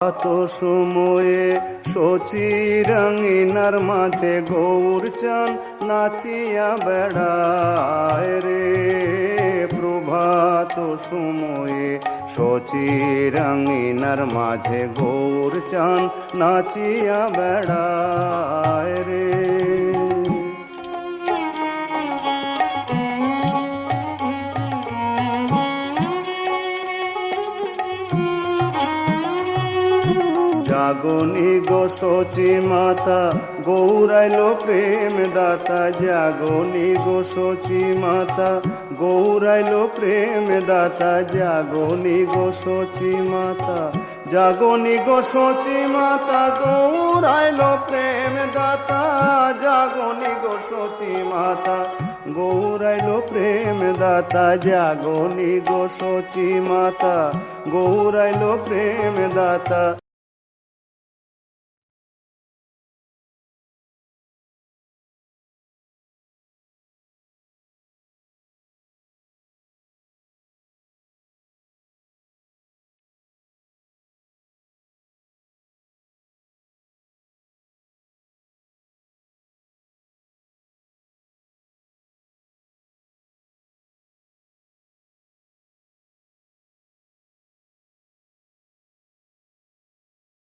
তো সময়ে শচী রঙিনার মাঝে গৌরচাঁদ নাচিয়া বেড়ায় রে। প্রভাত সময়ে শচী রঙিনার মাঝে গৌরচাঁদ নাচিয়া বেড়ায় রে। জাগনি গো শচী মাতা গৌরাইলো প্রেম দাতা। জাগনি গো শচী মাতা গৌরাইলো প্রেম দাতা। জাগনি গো শচী মাতা, জাগনি গো শচী মাতা গৌরাইলো প্রেম দাতা। জাগনি গো শচী মাতা গৌরাইলো প্রেম দাতা। জাগনি গো শচী মাতা গৌরাইলো প্রেম দাতা।